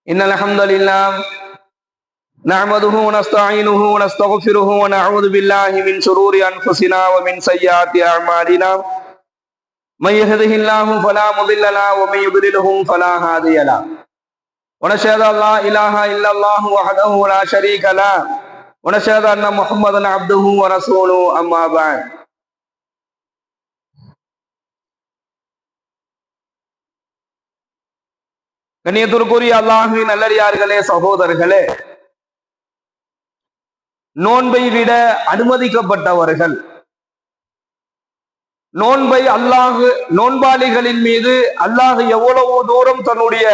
إن الحمد لله نحمده ونستعينه ونستغفره ونعوذ بالله من شرور أنفسنا ومن سيئات أعمالنا من يهده الله فلا مضل له ومن يضلله فلا هادي له ونشهد أن لا إله إلا الله وحده لا شريك له ونشهد أن محمدا عبده ورسوله أما بعد கண்ணியத்திற்குரிய அல்லாஹ்வின் நல்லடியார்களே, சகோதரர்களே, நோன்பை விட அனுமதிக்கப்பட்டவர்கள், நோன்பை நோன்பாளிகளின் மீது அல்லாஹ் எவ்வளவு தூரம் தன்னுடைய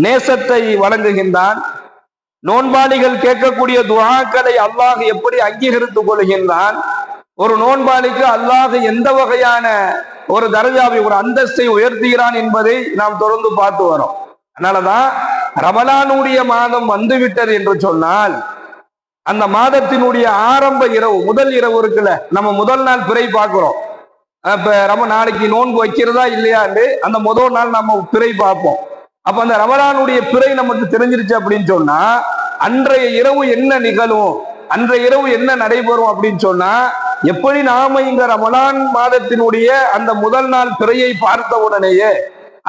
நேசத்தை வழங்குகின்றான், நோன்பாளிகள் கேட்கக்கூடிய துஆக்களை அல்லாஹ் எப்படி அங்கீகரித்துக் கொள்கின்றான், ஒரு நோன்பாளிக்கு அல்லாஹ் எந்த வகையான ஒரு தரஜாவை ஒரு அந்தஸ்தை உயர்த்துகிறான் என்பதை நாம் தொடர்ந்து பார்த்து வரோம். அதனாலதான் ரமலானுடைய மாதம் வந்துவிட்டது என்று சொன்னால் அந்த மாதத்தினுடைய ஆரம்ப இரவு, முதல் இரவு இருக்குல்ல, நம்ம முதல் நாள் பிறை பார்க்கிறோம். இப்ப நாளைக்கு நோன்பு வைக்கிறதா இல்லையாண்டு அந்த முதல் நாள் நம்ம பிறை பார்ப்போம். அப்ப அந்த ரமலானுடைய பிறை நமக்கு தெரிஞ்சிருச்சு அப்படின்னு சொன்னா அன்றைய இரவு என்ன நிகழும், அன்றைய இரவு என்ன நடைபெறும் அப்படின்னு சொன்னா, எப்படி நாம இந்த ரமலான் மாதத்தினுடைய அந்த முதல் நாள் பிறையை பார்த்த உடனேயே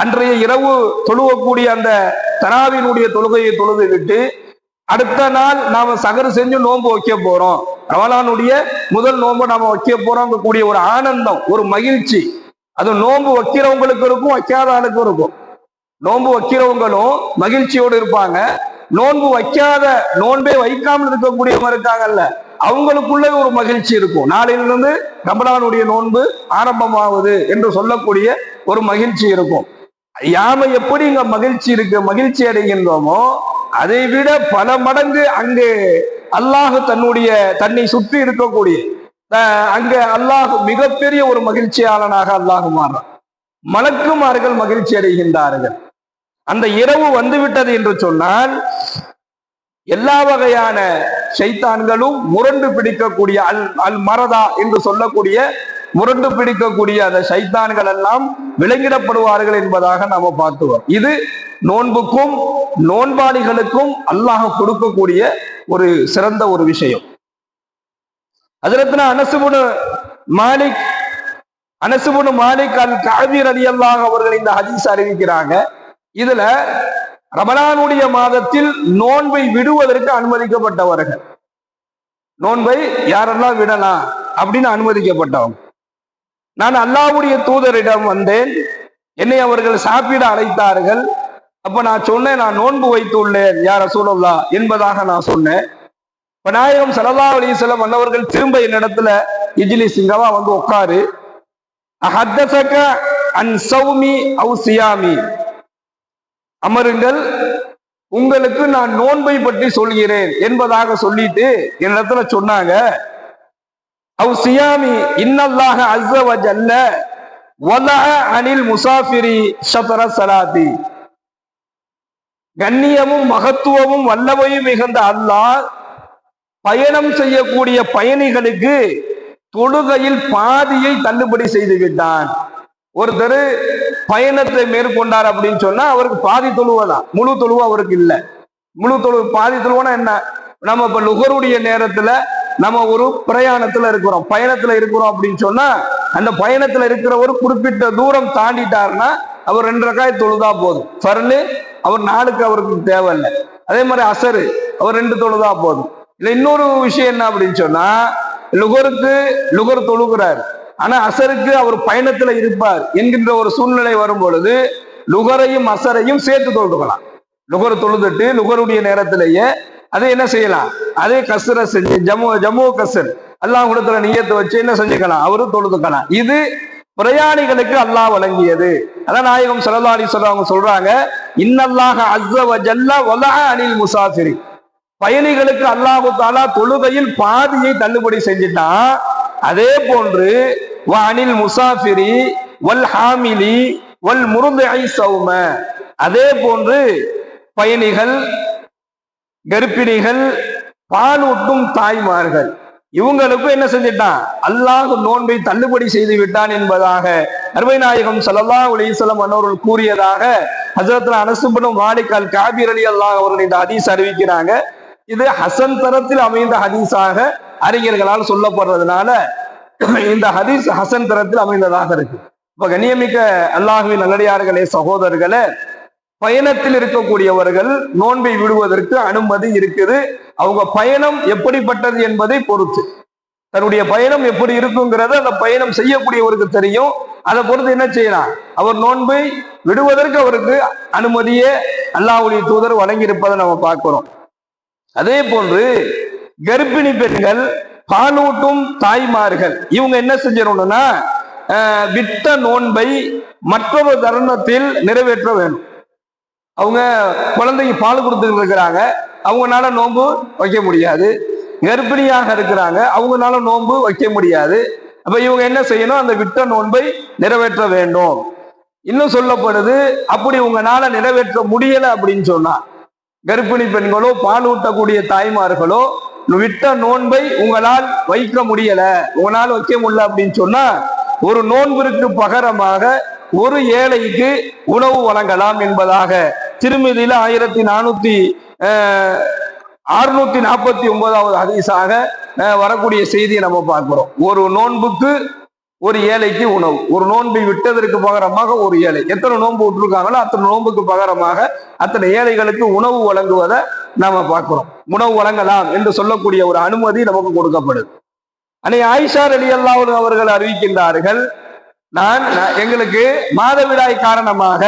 அன்றைய இரவு தொழுவக்கூடிய அந்த தராவினுடைய தொழுகையை தொழுது விட்டு அடுத்த நாள் நாம சகரு செஞ்சு நோன்பு வைக்க போறோம், ரமலானுடைய முதல் நோன்பு நாம வைக்க போறோம் கூடிய ஒரு ஆனந்தம், ஒரு மகிழ்ச்சி, அது நோன்பு வைக்கிறவங்களுக்கு இருக்கும், வைக்காத ஆளுக்கும் இருக்கும். நோன்பு வைக்கிறவங்களும் மகிழ்ச்சியோடு இருப்பாங்க, நோன்பு வைக்காத நோன்பே வைக்காமல் இருக்கக்கூடியவங்க இருக்காங்கல்ல, அவங்களுக்குள்ள ஒரு மகிழ்ச்சி இருக்கும். நாளிலிருந்து ரமலானுடைய நோன்பு ஆரம்பமாகுது என்று சொல்லக்கூடிய ஒரு மகிழ்ச்சி இருக்கும். யாம எப்படி இங்க மகிழ்ச்சி இருக்கு, மகிழ்ச்சி அடைகின்றோமோ அதை விட பல மடங்கு அங்கு அல்லாஹ் தன்னை சுற்றி இருக்கக்கூடிய அங்க அல்லாஹ் மிகப்பெரிய ஒரு மகிழ்ச்சியாளனாக அல்லாஹ் மாறான். மலக்குமார்கள் மகிழ்ச்சி அடைகின்றார்கள். அந்த இரவு வந்துவிட்டது என்று சொன்னால் எல்லா வகையான ஷைத்தான்களும் முரண்டு பிடிக்கக்கூடிய அல் மரதா என்று சொல்லக்கூடிய முரண்டு பிடிக்கக்கூடிய அந்த ஷைத்தான்கள் எல்லாம் விலங்கிடப்படுவார்கள் என்பதாக நாம பார்த்துவோம். இது நோன்புக்கும் நோன்பாளிகளுக்கும் அல்லாஹ் கொடுக்கக்கூடிய ஒரு சிறந்த ஒரு விஷயம். ஹஜ்ரத்னா அனசுபுனு மாலிக் அல் கஅபி ரலியல்லாஹு அவர்கள் இந்த ஹதீஸ் அறிவிக்கிறாங்க. இதுல ரமலானுடைய மாதத்தில் நோன்பை விடுவதற்கு அனுமதிக்கப்பட்டவர்கள், நோன்பை யாரெல்லாம் விடலாம் அப்படின்னு அனுமதிக்கப்பட்டவங்க. நான் அல்லாஹ்வுடைய தூதரிடம் வந்தேன், என்னை அவர்கள் சாப்பிட அழைத்தார்கள். அப்ப நான் சொன்னேன், நான் நோன்பு வைத்துள்ளேன் யா ரசூலல்லாஹ் என்பதாக நான் சொன்னேன். இப்ப நாயகம் ஸல்லல்லாஹு அலைஹி வஸல்லம் அன்னவர்கள் திரும்ப என்னிடத்துல இஜ்லிஸ் இங்கவா வந்து உட்காரு, அஹத்தஸக அன் ஸௌமி அவ் சியாமி, அமருங்கள், உங்களுக்கு நான் நோன்பை பற்றி சொல்கிறேன் என்பதாக சொல்லிட்டு என்னிடத்துல சொன்னாங்க, அவ் சியாமி இன்னல்லாஹ அஸ்ஸ வ ஜல்ல வலஅ அனில் முசாஃபிரி ஷத்ர ஸலாத்தி, கண்ணியமும் மகத்துவமும் வல்லமையும் மிகுந்த அல்லாஹ் பயணம் செய்யக்கூடிய பயணிகளுக்கு தொழுகையில் பாதியை தள்ளுபடி செய்து விட்டான். ஒருத்தர் பயணத்தை மேற்கொண்டார் அப்படின்னு சொன்னா அவருக்கு பாதி தொழுவதான், முழு தொழுவ அவருக்கு இல்லை. முழு தொழுவு பாதி தொழுவனா என்ன, நம்ம இப்ப லுகருடைய நேரத்துல நம்ம ஒரு பிரயாணத்துல இருக்கிறோம், பயணத்துல இருக்கிறோம் அப்படின்னு சொன்னா அந்த பயணத்துல இருக்கிற ஒரு குறிப்பிட்ட தூரம் தாண்டிட்டாருன்னா அவர் 2 ரக்காய் தொழுதா போதும். ஃபர்லு அவர் 4க்கு அவருக்கு தேவையில்லை. அதே மாதிரி அசரு அவர் 2 தொழுதா போதும். இல்ல இன்னொரு விஷயம் என்ன அப்படின்னு சொன்னா, லுகர் தொழுகிறார், ஆனா அசருக்கு அவர் பயணத்துல இருப்பார் என்கின்ற ஒரு சூழ்நிலை வரும் பொழுது லுகரையும் அசரையும் சேர்த்து தொழுதுக்கலாம். லுகர் தொழுதுட்டு லுகருடைய நேரத்திலேயே அதை என்ன செய்யலாம், அதே கசரை செஞ்சு ஜம்மு கசர் அல்லாஹ்விடத்துல நியத்தை வச்சு என்ன செஞ்சுக்கலாம், அவரு தொழுதுக்கலாம். இது பிரயாணிகளுக்கு அல்லாஹ் வழங்கியது. அதான் நாயகம் ஸல்லல்லாஹு அலைஹி வஸல்லம் அவங்க சொல்றாங்க, இன்னல்லாஹ அஸ்ஸ வ ஜல்ல வலஅ அனில் முசாஃபிரி, பயணிகளுக்கு அல்லாஹ் தஆலா தொழுகையில் பாதியை தள்ளுபடி செஞ்சிட்டான். அதே போன்று வ அனில் முசாஃபிரி வல் ஹாமிலி வல் முர்திஇ ஸௌம, அதே போன்று பயணிகள், கர்ப்பிணிகள், பாலூட்டும் தாய்மார்கள், இவங்களுக்கும் என்ன செஞ்சிட்டான், அல்லாஹ் நோன்பை தள்ளுபடி செய்து விட்டான் என்பதாக அருமை நாயகம் ஸல்லல்லாஹு அலைஹி வஸல்லம் அன்னவர்கள் கூறியதாக ஹஜ்ரத் அனஸ் இப்னு மாலிக் அல் காபி ரலியல்லாஹு அவர்கள் இந்த ஹதீஸ் அறிவிக்கிறாங்க. இது ஹசன் தரத்தில் அமைந்த ஹதீஸாக அறிஞர்களால் சொல்லப்படுறதுனால இந்த ஹதீஸ் ஹசன் தரத்தில் அமைந்ததாக இருக்கு. இப்ப கண்ணியமிக்க அல்லாஹ்வின் நல்லடியார்களே, சகோதரர்களே, பயணத்தில் இருக்கக்கூடியவர்கள் நோன்பை விடுவதற்கு அனுமதி இருக்குது. அவங்க பயணம் எப்படிப்பட்டது என்பதை பொறுத்து, தன்னுடைய பயணம் எப்படி இருக்குங்கிறது அந்த பயணம் செய்யக்கூடியவருக்கு தெரியும். அதை பொறுத்து என்ன செய்யலாம், அவர் நோன்பை விடுவதற்கு அவருக்கு அனுமதியே அல்லாஹ்வுடைய தூதர் வழங்கி இருப்பதை நம்ம பார்க்கிறோம். அதே போன்று கர்ப்பிணி பெண்கள், பாலூட்டும் தாய்மார்கள், இவங்க என்ன செஞ்சிடணும்னா விட்ட நோன்பை மற்றொரு தருணத்தில் நிறைவேற்ற வேணும். அவங்க குழந்தைக்கு பால் கொடுத்துட்டு இருக்கிறாங்க, அவங்களால நோன்பு வைக்க முடியாது. கர்ப்பிணியாக இருக்கிறாங்க, அவங்களால நோன்பு வைக்க முடியாது. அப்ப இவங்க என்ன செய்யணும், அந்த விட்ட நோன்பை நிறைவேற்ற வேண்டும். இன்னும் சொல்லப்படுது, அப்படி உங்களால நிறைவேற்ற முடியல அப்படின்னு சொன்னா, கர்ப்பிணி பெண்களோ பால் ஊட்டக்கூடிய தாய்மார்களோ விட்ட நோன்பை உங்களால் வைக்க முடியல, உங்களால் வைக்க முடியல அப்படின்னு சொன்னா, ஒரு நோன்பிற்கு பகரமாக ஒரு ஏழைக்கு உணவு வழங்கலாம் என்பதாக திருமிதியில 1649வது ஹதீஸாக வரக்கூடிய செய்தியை நம்ம பார்க்கிறோம். ஒரு நோன்புக்கு ஒரு ஏழைக்கு உணவு, ஒரு நோன்பை விட்டதற்கு பகரமாக ஒரு ஏழை, எத்தனை நோன்பு விட்டுருக்காங்களோ அத்தனை நோன்புக்கு பகரமாக அத்தனை ஏழைகளுக்கு உணவு வழங்குவதை நாம பார்க்கிறோம். உணவு வழங்கலாம் என்று சொல்லக்கூடிய ஒரு அனுமதி நமக்கு கொடுக்கப்படுது. அன்னை ஆயிஷா ரலியல்லாஹு அன்ஹா அவர்கள் அறிவிக்கின்றார்கள், எங்களுக்கு மாதவிடாய் காரணமாக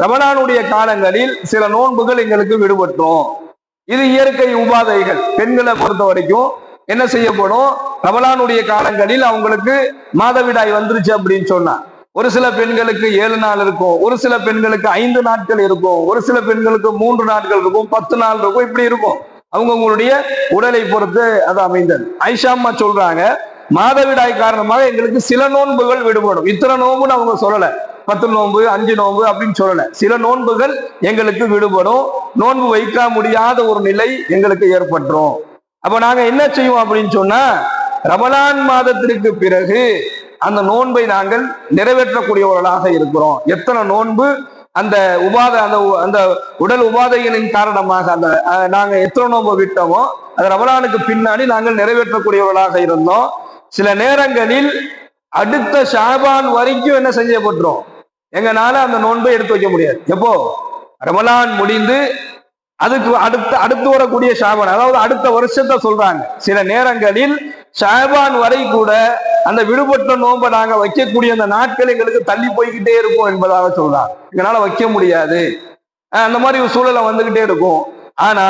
ரமலானுடைய காலங்களில் சில நோன்புகள் எங்களுக்கு விடுபட்டோம். இது இயற்கை உபாதைகள். பெண்களை பொறுத்த வரைக்கும் என்ன செய்யப்படும், ரமலானுடைய காலங்களில் அவங்களுக்கு மாதவிடாய் வந்துருச்சு அப்படின்னு சொன்னா, ஒரு சில பெண்களுக்கு 7 நாள் இருக்கும், ஒரு சில பெண்களுக்கு 5 நாட்கள் இருக்கும், ஒரு சில பெண்களுக்கு 3 நாட்கள் இருக்கும், 10 நாள் இருக்கும், இப்படி இருக்கும். அவங்களுடைய உடலை பொறுத்து அது அமைந்தது. ஆயிஷா அம்மா சொல்றாங்க, மாதவிடாய் காரணமாக எங்களுக்கு சில நோன்புகள் விடுபடும். இத்தனை நோன்புன்னு அவங்க சொல்லல, 10 நோன்பு 5 நோன்பு அப்படின்னு சொல்லல, சில நோன்புகள் எங்களுக்கு விடுபடும், நோன்பு வைக்க முடியாத ஒரு நிலை எங்களுக்கு ஏற்பட்டுரும். அப்ப நாங்க என்ன செய்வோம் அப்படின்னு சொன்னா, ரமலான் மாதத்திற்கு பிறகு அந்த நோன்பை நாங்கள் நிறைவேற்றக்கூடியவர்களாக இருக்கிறோம். எத்தனை நோன்பு அந்த அந்த உடல் உபாதைகளின் காரணமாக அந்த நாங்க எத்தனை நோன்பு விட்டோமோ அது ரமலானுக்கு பின்னாடி நாங்கள் நிறைவேற்றக்கூடியவர்களாக இருந்தோம். சில நேரங்களில் அடுத்த ஷாபான் வரைக்கும் என்ன செய்யப்பட்டுரும், எங்கனால அந்த நோன்பை எடுத்து வைக்க முடியாது. எப்போ ரமலான் முடிந்து அதுக்கு அடுத்து வரக்கூடிய ஷாபான், அதாவது அடுத்த வருஷத்தை சொல்றாங்க. சில நேரங்களில் ஷாபான் வரை கூட அந்த விடுபட்ட நோன்பை நாங்க வைக்கக்கூடிய அந்த நாட்கள் எங்களுக்கு தள்ளி போய்கிட்டே இருக்கும் என்பதாக சொல்றாங்க. எங்களால வைக்க முடியாது, அந்த மாதிரி ஒரு சூழலை வந்துகிட்டே இருக்கும். ஆனா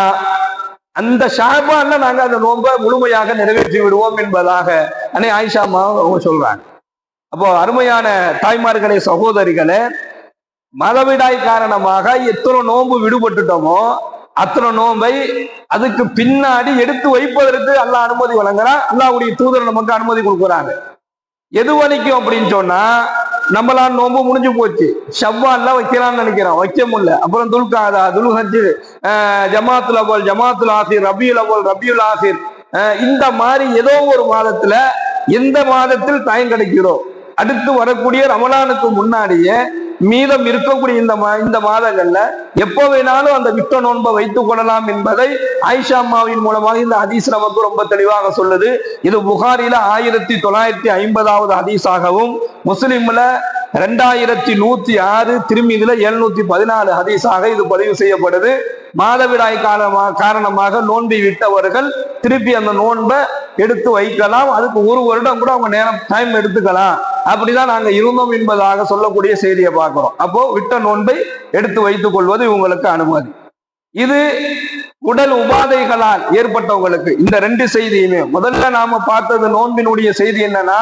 அந்த ஷாபான்ல நாங்க அந்த நோன்பை முழுமையாக நிறைவேற்றி விடுவோம் என்பதாக அன்னை ஆயிஷா அம்மா அவங்க சொல்றாங்க. அப்போ அருமையான தாய்மார்களே, சகோதரிகளே, மாதவிடாய் காரணமாக எத்தனை நோன்பு விடுபட்டுட்டோமோ அத்தனை நோன்பை அதுக்கு பின்னாடி எடுத்து வைப்பதற்கு அல்லாஹ் அனுமதி வழங்குறான். அல்லாஹ்வுடைய தூதர் நமக்கு அனுமதி கொடுக்குறாங்க. எது வரைக்கும் அப்படின்னு சொன்னா, நம்மளாம் நோன்பு முடிஞ்சு போச்சு, ஷவ்வால்ல வைக்கலாம்னு நினைக்கிறோம், வைக்க முடியல. அப்புறம் துல்காதா, துல்ஹஜ், ஜமாத்துல் அவ்வல், ஜமாத்துல் ஆசிர், ரபியுல் அவ்வல், ரபியுல் ஆசிர், இந்த மாதிரி ஏதோ ஒரு மாதத்துல எந்த மாதத்தில் டைம் கிடைக்கிறோம், அடுத்து வரக்கூடிய ரமலானுக்கு முன்னாடியே மீதம் இருக்கக்கூடிய இந்த மாதங்கள்ல எப்போ வேணாலும் அந்த விட்ட நோன்பை வைத்துக் கொள்ளலாம் என்பதை ஆயிஷா அம்மாவின் மூலமாக இந்த ஹதீஸ் நமக்கு ரொம்ப தெளிவாக சொல்லுது. இது புகாரில 1950வது ஹதீஸாகவும், முஸ்லிம்ல 2106, திருமிதில 714 ஹதீஸாக இது பதிவு செய்யப்படுது. மாதவிடாய் காரணமாக நோன்பை விட்டவர்கள் திருப்பி அந்த நோன்பை எடுத்து வைக்கலாம், அதுக்கு ஒரு வருடம் கூட அவங்க டைம் எடுத்துக்கலாம். அப்படிதான் நாங்க இருந்தோம் என்பதாக சொல்லக்கூடிய செய்தியை பார்க்கிறோம். அப்போ விட்ட நோன்பை எடுத்து வைத்துக் கொள்வது இவங்களுக்கு அனுமதி. இது உடல் உபாதைகளால் ஏற்பட்டவங்களுக்கு இந்த 2 செய்தியுமே. முதல்ல நாம பார்த்தது நோன்பினுடைய செய்தி என்னன்னா,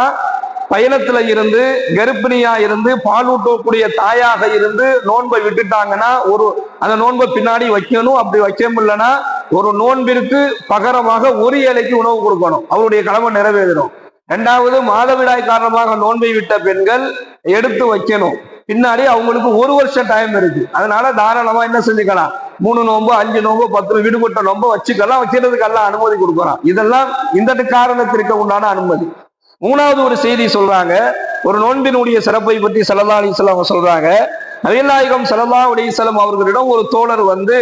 பயணத்துல இருந்து கர்ப்பிணியா இருந்து பாலூட்டக்கூடிய தாயாக இருந்து நோன்பை விட்டுட்டாங்கன்னா அந்த நோன்பை பின்னாடி வைக்கணும். அப்படி வைக்க முடியலன்னா ஒரு நோன்பிற்கு பகரமாக ஒரு ஏழைக்கு உணவு கொடுக்கணும், அவருடைய கடமை நிறைவேறணும். 2வது, மாதவிடாய் காரணமாக நோன்பை விட்ட பெண்கள் எடுத்து வைக்கணும், பின்னாடி அவங்களுக்கு 1 வருஷம் டைம் இருக்கு. அதனால தாராளமா என்ன செஞ்சுக்கலாம், 3 நோம்பு 5 நோம்பு 10 விடுபட்ட நோம்பு வச்சுக்கலாம், வைக்கிறதுக்கு எல்லாம் அனுமதி கொடுக்குறான். இதெல்லாம் இந்த காரணத்திற்கு உண்டான அனுமதி. மூணாவது ஒரு செய்தி சொல்றாங்க, ஒரு நோன்பினுடைய சிறப்பை பற்றி ஸல்லல்லாஹு அலைஹி வஸல்லம் சொல்றாங்க. நபிகள் நாயகம் ஸல்லல்லாஹு அலைஹி வஸல்லம் அவர்களிடம் ஒரு தோழர் வந்து,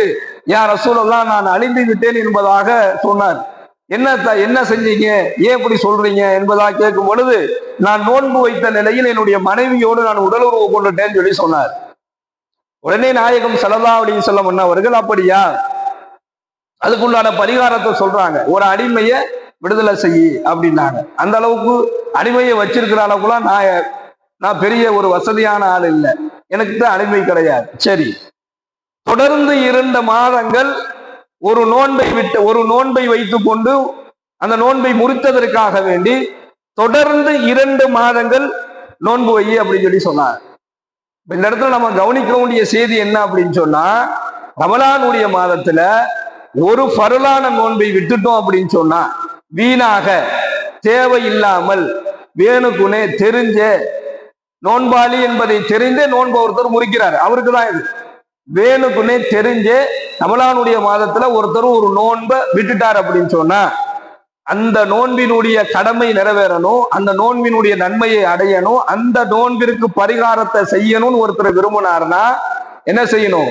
யா ரசூலல்லாஹ், நான் அழிந்து விட்டேன் என்பதாக சொன்னார். என்ன செஞ்சீங்க, ஏன் இப்படி சொல்றீங்க என்பதாக கேட்கும் பொழுது, நான் நோன்பு வைத்த நிலையில் என்னுடைய மனைவியோடு நான் உடலுறவு கொண்டுட்டேன்னு சொல்லி சொன்னார். உடனே நாயகம் ஸல்லல்லாஹு அலைஹி வஸல்லம் அவர்கள், அப்படியா, அதுக்குள்ளான பரிகாரத்தை சொல்றாங்க, ஒரு அடிமைய விடுதலை செய்யி அப்படின்னாங்க. அந்த அளவுக்கு அடிமையை வச்சிருக்கிற அளவுக்குலாம் நான் பெரிய ஒரு வசதியான ஆள் இல்லை, எனக்கு தான் அடிமை கிடையாது. சரி, தொடர்ந்து 2 மாதங்கள் ஒரு நோன்பை வைத்துக் கொண்டு அந்த நோன்பை முறித்ததற்காக வேண்டி தொடர்ந்து 2 மாதங்கள் நோன்பு வை அப்படின்னு சொல்லி சொன்னார். இந்த இடத்துல நம்ம கவனிக்க வேண்டிய செய்தி என்ன அப்படின்னு சொன்னா, ரமலானுடைய மாதத்துல ஒரு ஃபர்லான நோன்பை விட்டுட்டோம் அப்படின்னு சொன்னா, வீணாக தேவையில்லாமல் வேணுக்குனே தெரிஞ்ச நோன்பாளி என்பதை தெரிந்தே நோன்பு ஒருத்தர் முறிக்கிறார், அவருக்கு தான் இது. வேணுக்குனே தெரிஞ்சே ரமலானுடைய மாதத்துல ஒருத்தர் ஒரு நோன்பை விட்டுட்டார் அப்படின்னு சொன்னா, அந்த நோன்பினுடைய கடமை நிறைவேறணும், அந்த நோன்பினுடைய நன்மையை அடையணும், அந்த நோன்பிற்கு பரிகாரத்தை செய்யணும்னு ஒருத்தர் விரும்பினார்னா என்ன செய்யணும்?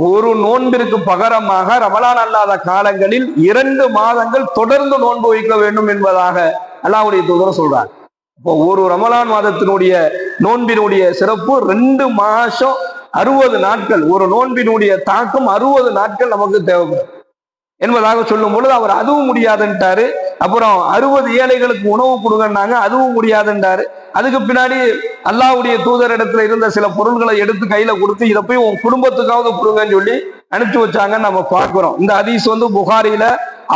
ஒரு நோன்பிற்கு பகரமாக ரமலான் அல்லாத காலங்களில் 2 மாதங்கள் தொடர்ந்து நோன்பு வைக்க வேண்டும் என்பதாக அல்லாஹ்வுடைய தூதர் சொல்றார். இப்போ ஒரு ரமலான் மாதத்தினுடைய நோன்பினுடைய சிறப்பு 2 மாசம் 60 நாட்கள், ஒரு நோன்பினுடைய தாக்கம் 60 நாட்கள் நமக்கு தேவைப்படும் என்பதாக சொல்லும் பொழுது அவர் அதுவும் முடியாதுன்ட்டாரு. அப்புறம் 60 ஏழைகளுக்கு உணவு கொடுங்கன்னாங்க, அதுவும் முடியாதுன்றாரு. அதுக்கு பின்னாடி அல்லாஹ்வுடைய தூதர் இடத்துல இருந்த சில பொருள்களை எடுத்து கையில கொடுத்து, இதை போய் உன் குடும்பத்துக்காவது கொடுங்கன்னு சொல்லி அனுப்பிச்சு வச்சாங்கன்னு நம்ம பார்க்கிறோம். இந்த ஹதீஸ் வந்து புகாரில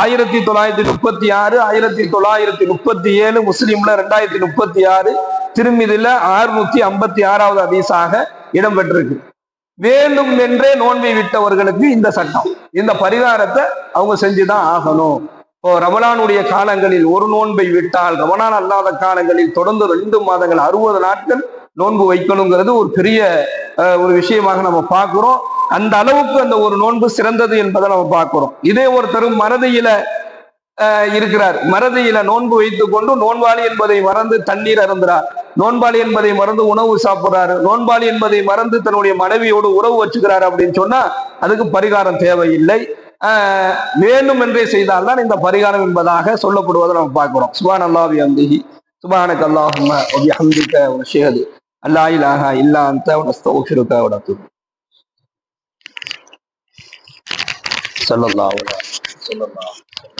1936, 1937, முஸ்லிம்ல 2036, திருமிதில 656வது ஹதீஸாக இடம்பெற்றிருக்கு. வேண்டும் என்றே நோன்பை விட்டவர்களுக்கு இந்த சட்டம், இந்த பரிகாரத்தை அவங்க செஞ்சுதான் ஆகணும். இப்போ ரமலானுடைய காலங்களில் ஒரு நோன்பை விட்டால், ரமலான் அல்லாத காலங்களில் தொடர்ந்து 2 மாதங்கள் 60 நாட்கள் நோன்பு வைக்கணுங்கிறது ஒரு பெரிய ஒரு விஷயமாக நம்ம பார்க்கிறோம். அந்த அளவுக்கு அந்த ஒரு நோன்பு சிறந்தது என்பதை நம்ம பார்க்கிறோம். இதே ஒருத்தர் மறதியில இருக்கிறார், மறதியில நோன்பு வைத்துக் கொண்டு நோன்பாளி என்பதை மறந்து தண்ணீர் அருந்துறார், நோன்பாளி என்பதை மறந்து உணவு சாப்பிடுறாரு, நோன்பாளி என்பதை மறந்து தன்னுடைய மனைவியோடு உறவு வச்சுக்கிறாரு அப்படின்னு சொன்னா அதுக்கு பரிகாரம் தேவையில்லை. வேண்டும் என்றே செய்தால்தான் இந்த பரிகாரம் என்பதாக சொல்லப்படுவதை நம்ம பார்க்கிறோம். சுப்ஹானல்லாஹி வ பிஹம்திஹி, சுப்ஹானக அல்லாஹும்ம வ பிஹம்திக வ நஷ்ஹது அல்லா இலாஹா இல்லா அன்த வ நஸ்தக்ஃபிருக வ நத்தூபு ஸல்லல்லாஹு அலைஹி வஸல்லம்.